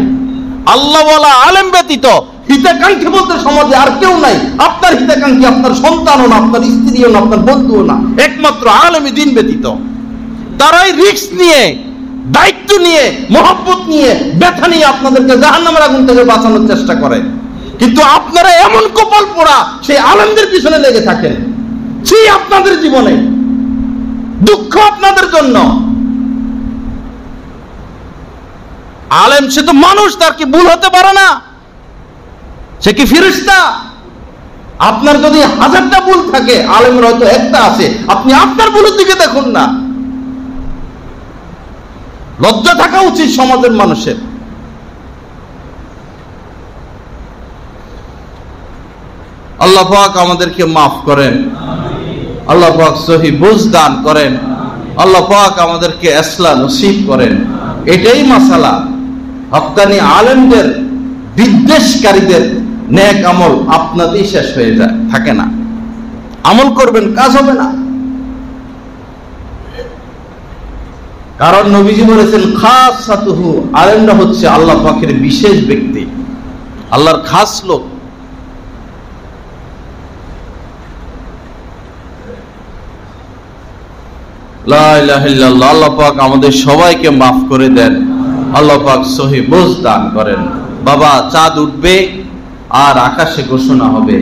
আল্লাহ ওয়ালা আলেম ব্যতীত হিতাকাঙ্ক্ষী বলতে সমাজে আর কেউ নাই। আপনার হিতাকাঙ্ক্ষী আপনার সন্তানও না, আপনার স্ত্রীও না, আপনার বন্ধুও না, একমাত্র আলেমী দ্বীন ব্যতীত। তারাই রিস্ক নিয়ে, দায়িত্ব নিয়ে, মহব্বত নিয়ে, ব্যথা নিয়ে আপনাদেরকে জাহান্নামের আগুন থেকে বাঁচানোর চেষ্টা করে। কিন্তু আপনারা এমন কপাল পোড়া সেই আলেমদের পিছনে লেগে থাকেন। সেই আপনাদের জীবনে দুঃখ আপনাদের জন্য। আলেম সে তো মানুষ, তার কি ভুল হতে পারে না? সে কি ফেরেশতা? আপনার যদি 1000টা ভুল থাকে, আলেমের হয়তো একটা আছে। আপনি আপনার ভুলের দিকে দেখুন না। লজ্জা থাকা উচিত সমাজের মানুষের। আল্লাহ পাক আমাদেরকে মাফ করেন। আল্লাহ পাক সহি বুঝ দান করেন। আল্লাহ পাক আমাদেরকে ইসলাহ নসিব করেন। এটাই মাসালা। হক্কানি আলেমদের, বিদ্বেষকারীদের নেক আমল আপনাতেই শেষ হয়ে যায়, থাকে না। আমল করবেন, কাজ হবে না। কারণ নবীজি বলেছেন, খাসাতুহু, আলেমরা হচ্ছে আল্লাহ পাকের বিশেষ ব্যক্তি, আল্লাহর খাস লোক। লা ইলাহা ইল্লাল্লাহ। আল্লাহ পাক আমাদের সবাইকে মাফ করে দেন। আল্লাহ পাক সহি বুঝ দান করেন। বাবা, চাঁদ উঠবে আর আকাশে ঘোষণা হবে,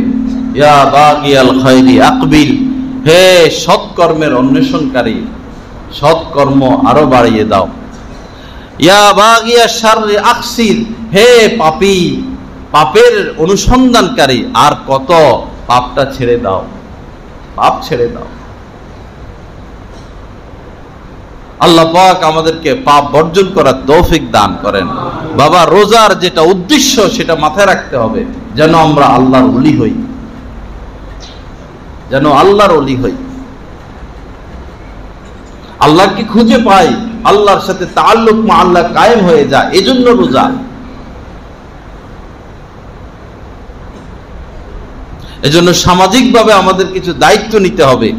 ইয়া বাগিয়াল খায়রি আকবিল, হে সৎকর্মের অন্বেষণকারী, সৎকর্ম আরো বাড়িয়ে দাও। ইয়া বাগিয়া শাররি আকসির, হে পাপী, পাপের অনুসন্ধানকারী, আর কত, পাপটা ছেড়ে দাও, পাপ ছেড়ে দাও। আল্লাহ পাক আমাদেরকে পাপ বর্জন করার তৌফিক দান করেন। বাবা, রোজার যেটা উদ্দেশ্য সেটা মাথায় রাখতে হবে, যেন আমরা আল্লাহর ওলি হই, যেন আল্লাহর ওলি হই, আল্লাহকে খুঁজে পাই, আল্লাহর সাথে তাআল্লুক আল্লাহ কায়েম হয়ে যায়, এজন্য রোজা। এজন্য সামাজিকভাবে আমাদের কিছু দায়িত্ব নিতে হবে।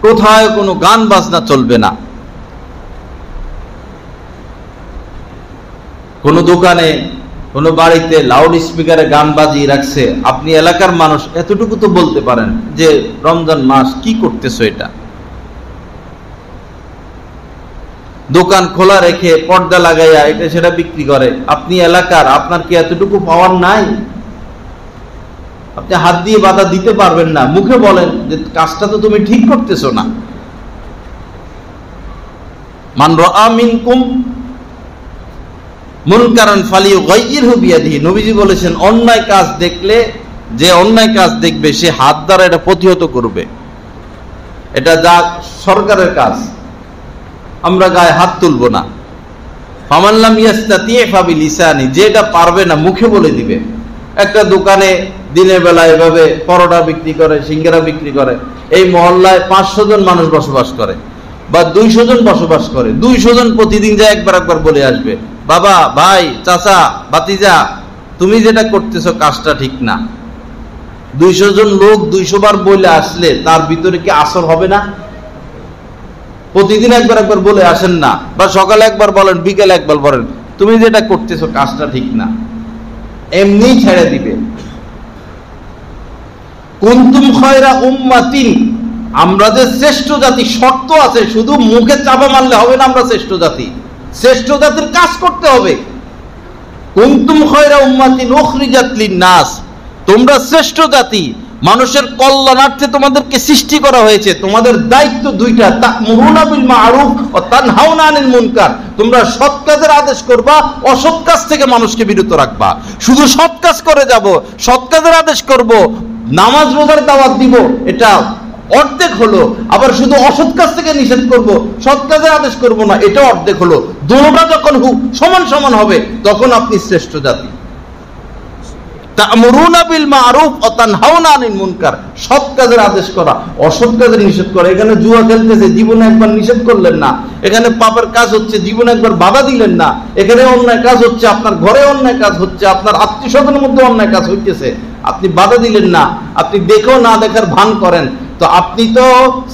কোথায় কোনো গান বাজনা চলবে না, কোনো দোকানে কোনো বাড়িতে লাউড স্পিকারে গান বাজিয়ে রাখছে, আপনি এলাকার মানুষ এতটুকু তো বলতে পারেন যে রমজান মাস কি করতেছো এটা। দোকান খোলা রেখে পর্দা লাগাইয়া এটা সেটা বিক্রি করে, আপনি এলাকার, আপনার কি এতটুকু পাওয়ার নাই? আপনি হাত দিয়ে বাধা দিতে পারবেন না, মুখে বলেন যে কাজটা তো তুমি ঠিক করতেছো না। মান রাআ মিনকুম মুনকারান ফালিয়ুগাইয়িরহু বিয়াদিহি, নবীজি বলেছেন অন্যায় কাজ দেখলে, যে অন্যায় কাজ দেখবে সে হাত দ্বারা এটা প্রতিহত করবে। এটা যা সরকারের কাজ, আমরা গায়ে হাত তুলবো না। ফামান লাম ইয়াস্তাতি ফাবিলিসানি, যেটা পারবে না মুখে বলে দিবে। একটা দোকানে দিনের বেলা এভাবে পরোটা বিক্রি করে, সিঙ্গারা বিক্রি করে, এই মহল্লায় 500 জন মানুষ বসবাস করে বা 200 জন বসবাস করে, 200 জন প্রতিদিন যায় একবার বলে আসবে, বাবা, ভাই, চাচা, ভাতিজা, তুমি যেটা করতেছো কাজটা ঠিক না। 200 জন লোক 200 বার বলে আসলে তার ভিতরে কি আসর হবে না? প্রতিদিন একবার বলে আসেন না, বা সকালে একবার বলেন, বিকেলে একবার বলেন, তুমি যেটা করতেছো কাজটা ঠিক না, এমনি ছেড়ে দিবে। কুনতুম খায়রা উম্মাতিন, আমরা যে শ্রেষ্ঠ জাতি, শর্ত আছে, শুধু মুখে চাপা মারলে হবে না আমরা শ্রেষ্ঠ জাতি, শ্রেষ্ঠ জাতির কাজ করতে হবে। কুনতুম খায়রা উম্মাতিন উখরিজাত লিন-নাস, তোমরা শ্রেষ্ঠ জাতি, মানুষের কল্যাণার্থে তোমাদেরকে সৃষ্টি করা হয়েছে। তোমাদের দায়িত্ব দুইটা, তা'মুরুনা বিল মা'রুফ ওয়া তানহাউনা আনিল মুনকার, তোমরা সৎ কাজের আদেশ করবা, অসৎ কাজ থেকে মানুষকে বিরত রাখবা। শুধু সৎ কাজ করে যাব, সৎ কাজের আদেশ করব, নামাজ রোজার দাওয়াত দিব, এটা অর্ধেক হলো। আবার শুধু অসৎ কাজ থেকে নিষেধ করব, সৎ কাজের আদেশ করব না, এটা অর্ধেক হলো। দুটোটা যখন সমান হবে তখন আপনি শ্রেষ্ঠ জাতি। তা'মুরুনা বিল মা'রুফ ওয়া তানহাউনা আনিল মুনকার, সৎ কাজের আদেশ করা, অসৎ কাজের নিষেধ করা। এখানে জুয়া খেলতেছে, জীবনে একবার নিষেধ করলেন না। এখানে পাপের কাজ হচ্ছে, জীবনে একবার বাধা দিলেন না। এখানে অন্যায় কাজ হচ্ছে, আপনার ঘরে অন্যায় কাজ হচ্ছে, আপনার আত্মীয়স্বজনের মধ্যে অন্যায় কাজ হইতেছে, আপনি বাধা দিলেন না, আপনি দেখেও না দেখার ভান করেন, তো আপনি তো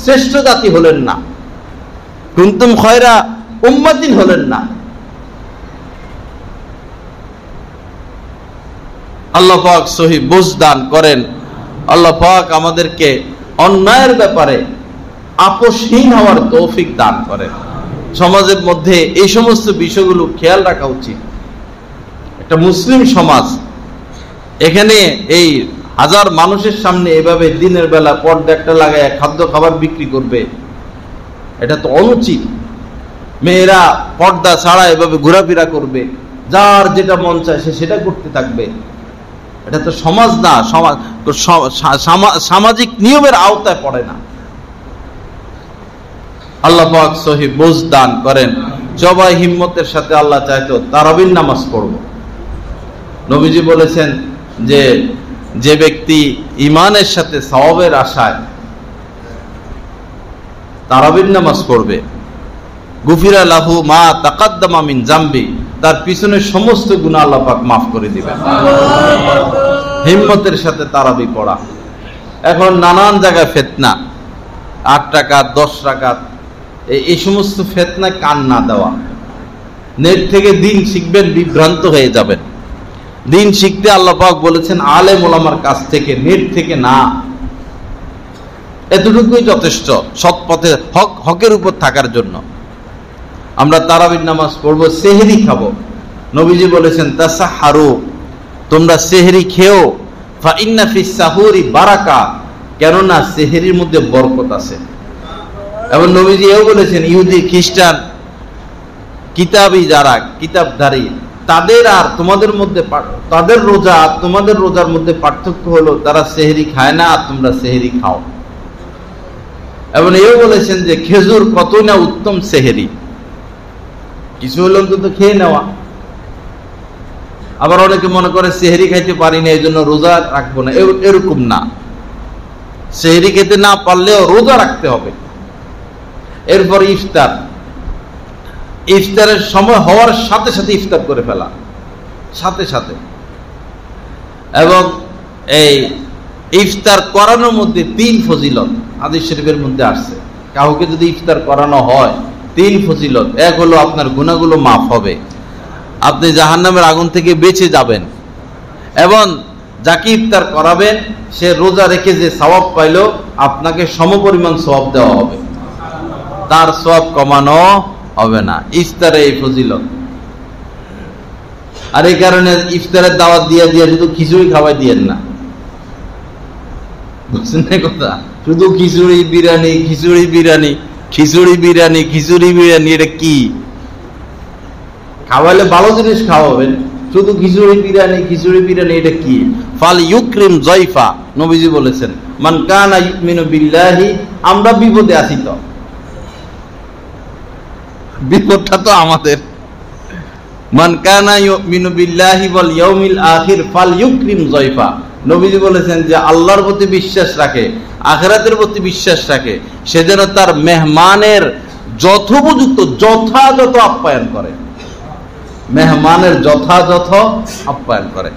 শ্রেষ্ঠ জাতি হলেন না, কুনতুম খায়রা উম্মাতিন হলেন না। আল্লাহ পাক সহি বুঝ দান করেন। আল্লাহ পাক আমাদেরকে অন্যায়ের ব্যাপারে আপোষহীন হওয়ার তৌফিক দান করেন। সমাজের মধ্যে এই সমস্ত বিষয়গুলো খেয়াল রাখা উচিত। একটা মুসলিম সমাজ, এখানে এই হাজার মানুষের সামনে এভাবে দিনের বেলা পর্দা একটা লাগায় খাদ্য খাবার বিক্রি করবে, এটা তো অনুচিত। মেয়েরা পর্দা ছাড়া এভাবে ঘোরাফেরা করবে, যার যেটা মন চায় সে সেটা করতে থাকবে, এটা তো সমাজ না, সামাজিক নিয়মের আওতায় পড়ে না। আল্লাহ পাক সহি বুঝ দান করেন। সবাই হিম্মতের সাথে আল্লাহ চাইতো তারাবির নামাজ পড়ব। নবীজি বলেছেন যে ব্যক্তি ইমানের সাথে সওয়াবের আশায় তারাবির নামাজ পড়বে, গুফিরা লাহু মা তাকাদ্দামা মিন জামবি, তার পিছনের সমস্ত গুনাহ আল্লাহ পাক মাফ করে দিবেন। হিম্মতের সাথে তারাবি পড়া। এখন নানান জায়গায় ফিতনা, 8 রাকাত 10 রাকাত, এই সমস্ত ফিতনায় কান না দেওয়া। নেট থেকে দিন শিখবেন, বিভ্রান্ত হয়ে যাবেন। দিন শিখতে আল্লাহ পাক বলেছেন আলেম ওলামার কাছ থেকে, নেট থেকে না। এতটুকুই যথেষ্ট সৎ পথে হকের উপর থাকার জন্য। আমরা তারাবির নামাজ পড়বো, সেহরি খাবো। নবীজি বলেছেন তাসাহারু, তোমরা সেহরি খেও, ফা ইন্না ফিস সাহুরি বারাকা, কেননা সেহরির মধ্যে বরকত আছে। এবং নবীজি এও বলেছেন ইহুদি খ্রিস্টান কিতাবী যারা কিতাবধারী তাদের আর তোমাদের মধ্যে, তাদের রোজা আর তোমাদের রোজার মধ্যে পার্থক্য হলো তারা সেহরি খায় না আর তোমরা সেহরি খাও। এবং এও বলেছেন যে খেজুর কতই না উত্তম সেহেরি, কিছু হলে অন্তত খেয়ে নেওয়া। আবার অনেকে মনে করে সেহেরি খাইতে পারি না, এই জন্য রোজা রাখবো না, এরকম না। সেহেরি খেতে না পারলেও রোজা রাখতে হবে। এরপর ইফতার, ইফতারের সময় হওয়ার সাথে সাথে ইফতার করে ফেলা, সাথে সাথে। এবং এই ইফতার করানোর মধ্যে 3 ফজিলত হাদিস শরীফের মধ্যে আসছে। কাউকে যদি ইফতার করানো হয় 3 ফজিলত। এক হলো আপনার গুনাহগুলো মাফ হবে, আপনি জাহান্নামের আগুন থেকে বেঁচে যাবেন, এবং যাকে ইফতার করাবেন সে রোজা রেখে যে সওয়াব পাইল আপনাকে সমপরিমাণ সওয়াব দেওয়া হবে, তার সওয়াব কমানো হবে না। ইফতারে এই ফজিলত। আর এই কারণে ইফতারের দাওয়াত দিয়ে দিয়ে শুধু খিচুড়ি খাওয়াই দিয়েন না, বুঝছেন না কথা? শুধু খিচুড়ি বিরিয়ানি, খিচুড়ি বিরিয়ানি, খিচুড়ি বিরিয়ানি, খিচুড়ি বিরিয়ানি, এটা কি? খাওয়াইলে ভালো জিনিস খাওয়াবেন, শুধু খিচুড়ি বিরিয়ানি, খিচুড়ি বিরিয়ানি, এটা কি? ফাল ইউক্রিম জয়ফা, নবীজি বলেছেন মান কানা ইউমিনু বিল্লাহি। আমরা বিপদে আছি, তো বিপদটা তো আমাদের। মান কানা ইউমিনু বিল্লাহি ওয়াল ইয়াউমিল আখির ফাল ইউক্রিম জয়ফা। নবীজি বলেছেন যে আল্লাহর প্রতি বিশ্বাস রাখে, আখিরাতের প্রতি বিশ্বাস রাখে, সে যেন তার মেহমানের যথোপযুক্ত যথাযথ আপ্যায়ন করে, মেহমানের যথাযথ আপ্যায়ন করে।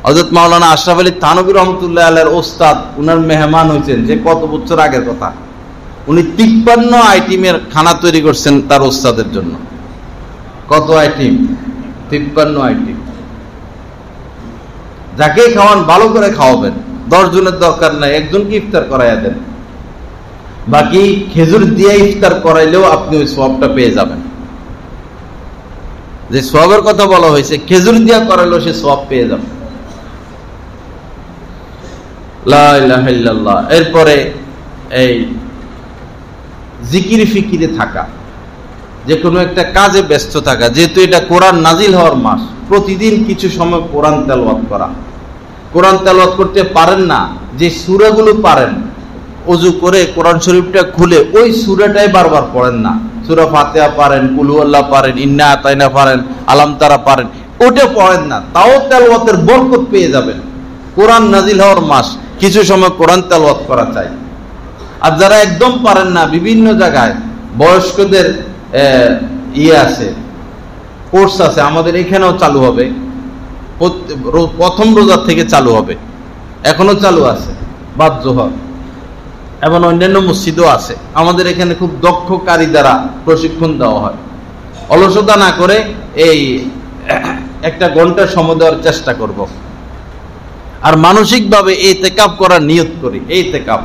হযরত মাওলানা আশরাফ আলী থানভী রহমতুল্লাহ আলাইহির ওস্তাদ, উনার মেহমান হয়েছেন যে কত বছর আগের কথা। উনি 53 আইটেমের খানা তৈরি করছেন তার ওস্তাদের জন্য। কত আইটেম? 53 আইটেম। যাকে খাওয়ান ভালো করে খাওয়াবেন, 10 জনের দরকার নাই, একজনকে ইফতার করাইয়া দেন। বাকি খেজুর দিয়ে ইফতার করাইলেও আপনি ওই সওয়াবটা পেয়ে যাবেন। যে সওয়াবের কথা বলা হয়েছে, খেজুর দিয়া করাইলেও সে সওয়াব পেয়ে যাবে। লা ইলাহা ইল্লাল্লাহ। এরপরে এই জিকির ফিকিরে থাকা, যে কোনো একটা কাজে ব্যস্ত থাকা। যেহেতু এটা কোরআন নাজিল হওয়ার মাস, প্রতিদিন কিছু সময় কোরআন তেলাওয়াত করা। কোরআন তেলাওয়াত করতে পারেন না, যে সূরাগুলো পারেন, ওযু করে কোরআন শরীফটা খুলে ওই সূরাটাই বারবার পড়েন না। সূরা ফাতিহা পারেন, কুল হুয়াল্লাহ পারেন, ইন্না আতাইনা পারেন, আলাম তারা পারেন, ওটা পড়েন না, তাও তেলাওয়াতের বরকত পেয়ে যাবেন। কোরআন নাজিল হওয়ার মাস, কিছু সময় কোরআন তেলাওয়াত করা চাই। আর যারা একদম পারেন না, বিভিন্ন জায়গায় বয়স্কদের আছে, কোর্স আছে, আমাদের এখানেও চালু হবে, প্রথম রোজার থেকে চালু হবে, এখনো চালু আছে, বাদ জোহর, এবং অন্যান্য মসজিদও আছে। আমাদের এখানে খুব দক্ষ কারি দ্বারা প্রশিক্ষণ দেওয়া হয়। অলসতা না করে এই 1 ঘন্টা সময় দেওয়ার চেষ্টা করব। আর মানসিকভাবে ইতিকাফ করার নিয়ত করি। ইতিকাফ,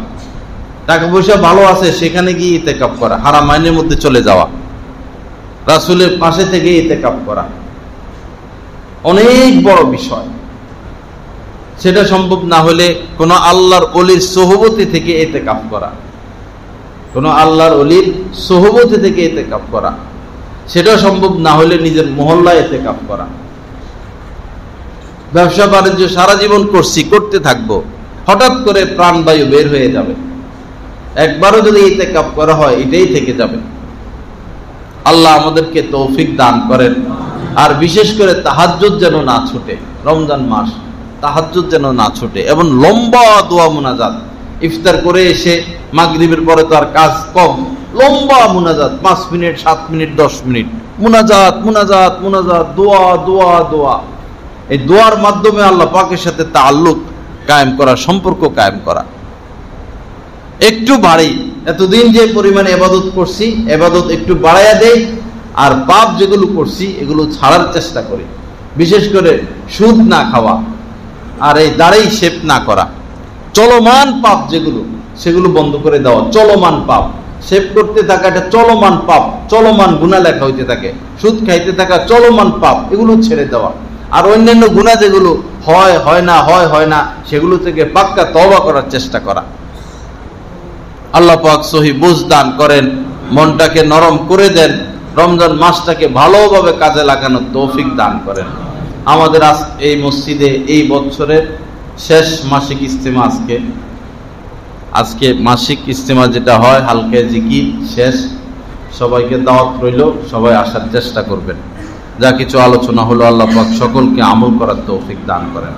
টাকা পয়সা ভালো আছে সেখানে গিয়ে ইতিকাফ করা, হারামাইনের মধ্যে চলে যাওয়া, রাসূলের পাশে থেকে ইতিকাফ করা অনেক বড় বিষয়। সেটা সম্ভব না হলে কোন আল্লাহর ওলির সোহবতে থেকে ইতিকাফ করা, কোন আল্লাহর ওলির সোহবতে থেকে ইতিকাফ করা। সেটা সম্ভব না হলে নিজের মহল্লায় ইতিকাফ করা। ব্যবসা বাণিজ্য সারা জীবন করছি, করতে থাকবো, হঠাৎ করে প্রাণবায়ু বের হয়ে যাবে। একবারও যদি ইতিকাফ করা হয়, এটাই থেকে যাবে। আল্লাহ আমাদেরকে তৌফিক দান করেন। আর বিশেষ করে তাহাজ্জুদ যেন না ছুটে, রমজান মাস তাহাজ্জুদ যেন না ছুটে, এবং লম্বা দোয়া মুনাজাত। ইফতার করে এসে মাগরিবের পরে তো আর কাজ কম, লম্বা মুনাজাত, 5 মিনিট, 7 মিনিট, 10 মিনিট মুনাজাত, মুনাজাত, মুনাজাত, দোয়া, দোয়া, দোয়া। এই দোয়ার মাধ্যমে আল্লাহ পাকের সাথে তাআল্লুক কায়েম করা, সম্পর্ক কায়েম করা। একটু বাড়ি, এতদিন যে পরিমাণে ইবাদত করছি, ইবাদত একটু বাড়াইয়া দেই, আর পাপ যেগুলো করছি এগুলো ছাড়ার চেষ্টা করি। বিশেষ করে সুদ না খাওয়া, আর এই দাড়ি শেপ না করা, চলমান পাপ যেগুলো সেগুলো বন্ধ করে দেওয়া। চলমান পাপ, শেপ করতে থাকা এটা চলমান পাপ, চলমান গুনাহ লেখা হইতে থাকে। সুদ খাইতে থাকা চলমান পাপ, এগুলো ছেড়ে দেওয়া। আর অন্যান্য গুনাহ যেগুলো হয় না, হয় না, সেগুলো থেকে পাক্কা তওবা করার চেষ্টা করা। আল্লাহ পাক সহি বুঝ দান করেন, মনটাকে নরম করে দেন, রমজান মাসটাকে ভালোভাবে কাজে লাগানোর তৌফিক দান করেন। আমাদের আজ এই মসজিদে এই বছরের শেষ মাসিক ইজতেমা আজকে। আজকে মাসিক ইজতেমা যেটা হয় হালকা জিকির শেষ, সবাইকে দাওয়াত রইল, সবাই আসার চেষ্টা করবেন। যা কিছু আলোচনা হলো আল্লাহ পাক সকলকে আমল করার তৌফিক দান করেন।